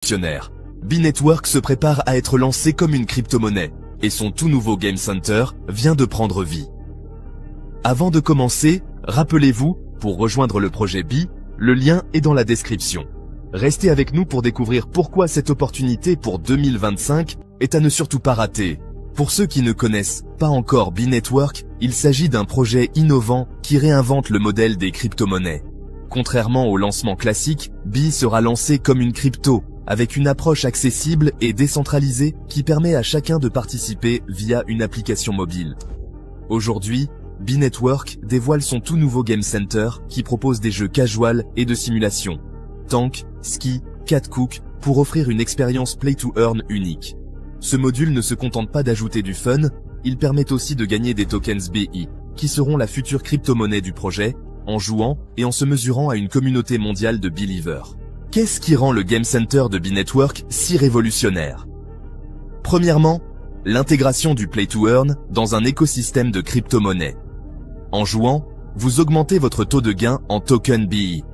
révolutionnaire. B-Network se prépare à être lancé comme une crypto-monnaie, et son tout nouveau Game Center vient de prendre vie. Avant de commencer, rappelez-vous, pour rejoindre le projet B, le lien est dans la description. Restez avec nous pour découvrir pourquoi cette opportunité pour 2025 est à ne surtout pas rater. Pour ceux qui ne connaissent pas encore B-Network, il s'agit d'un projet innovant qui réinvente le modèle des crypto-monnaies. Contrairement au lancement classique, B sera lancé comme une crypto, avec une approche accessible et décentralisée qui permet à chacun de participer via une application mobile. Aujourd'hui, B-Network dévoile son tout nouveau Game Center qui propose des jeux casual et de simulation, Tank, Ski, Cat Cook, pour offrir une expérience Play to Earn unique. Ce module ne se contente pas d'ajouter du fun, il permet aussi de gagner des tokens BI, qui seront la future crypto-monnaie du projet, en jouant et en se mesurant à une communauté mondiale de believers. Qu'est-ce qui rend le Game Center de B-Network si révolutionnaire? Premièrement, l'intégration du Play to Earn dans un écosystème de crypto-monnaies. En jouant, vous augmentez votre taux de gain en token BI.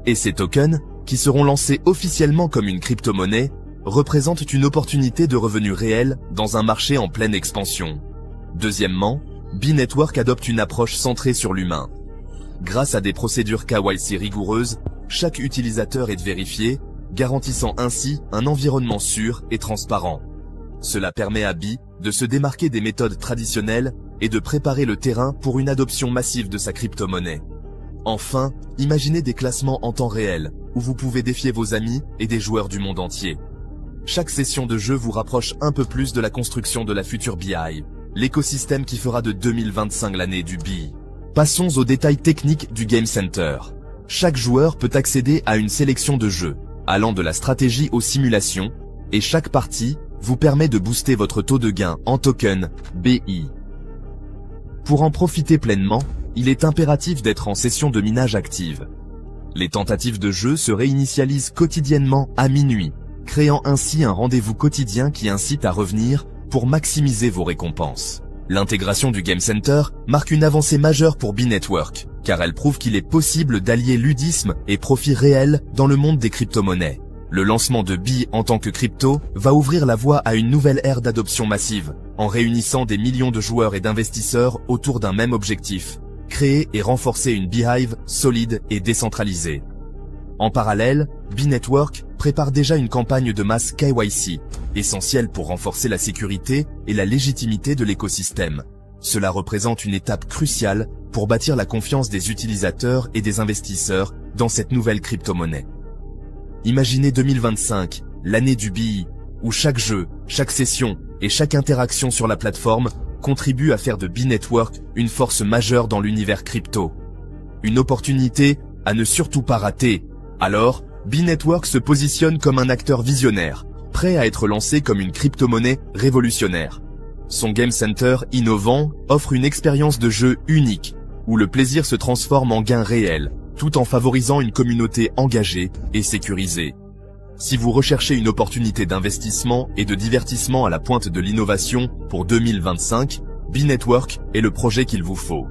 Et ces tokens, qui seront lancés officiellement comme une crypto-monnaie, représentent une opportunité de revenus réels dans un marché en pleine expansion. Deuxièmement, B-Network adopte une approche centrée sur l'humain. Grâce à des procédures KYC rigoureuses, chaque utilisateur est vérifié, garantissant ainsi un environnement sûr et transparent. Cela permet à B de se démarquer des méthodes traditionnelles et de préparer le terrain pour une adoption massive de sa crypto-monnaie. Enfin, imaginez des classements en temps réel, où vous pouvez défier vos amis et des joueurs du monde entier. Chaque session de jeu vous rapproche un peu plus de la construction de la future BI, l'écosystème qui fera de 2025 l'année du BI. Passons aux détails techniques du Game Center. Chaque joueur peut accéder à une sélection de jeux, allant de la stratégie aux simulations, et chaque partie vous permet de booster votre taux de gain en token BI. Pour en profiter pleinement, il est impératif d'être en session de minage active. Les tentatives de jeu se réinitialisent quotidiennement à minuit, créant ainsi un rendez-vous quotidien qui incite à revenir pour maximiser vos récompenses. L'intégration du Game Center marque une avancée majeure pour B-Network, car elle prouve qu'il est possible d'allier ludisme et profit réel dans le monde des crypto-monnaies. Le lancement de B en tant que crypto va ouvrir la voie à une nouvelle ère d'adoption massive, en réunissant des millions de joueurs et d'investisseurs autour d'un même objectif, créer et renforcer une Beehive solide et décentralisée. En parallèle, B-Network prépare déjà une campagne de masse KYC, essentielle pour renforcer la sécurité et la légitimité de l'écosystème. Cela représente une étape cruciale pour bâtir la confiance des utilisateurs et des investisseurs dans cette nouvelle crypto-monnaie. Imaginez 2025, l'année du BI, où chaque jeu, chaque session et chaque interaction sur la plateforme contribue à faire de B-Network une force majeure dans l'univers crypto. Une opportunité à ne surtout pas rater. Alors, B-Network se positionne comme un acteur visionnaire, prêt à être lancé comme une crypto-monnaie révolutionnaire. Son Game Center innovant offre une expérience de jeu unique, où le plaisir se transforme en gain réel, tout en favorisant une communauté engagée et sécurisée. Si vous recherchez une opportunité d'investissement et de divertissement à la pointe de l'innovation pour 2025, B-Network est le projet qu'il vous faut.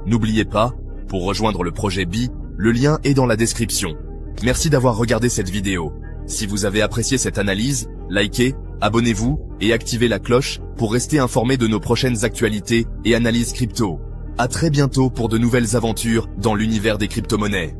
N'oubliez pas, pour rejoindre le projet B, le lien est dans la description. Merci d'avoir regardé cette vidéo. Si vous avez apprécié cette analyse, likez, abonnez-vous et activez la cloche pour rester informé de nos prochaines actualités et analyses crypto. À très bientôt pour de nouvelles aventures dans l'univers des crypto-monnaies.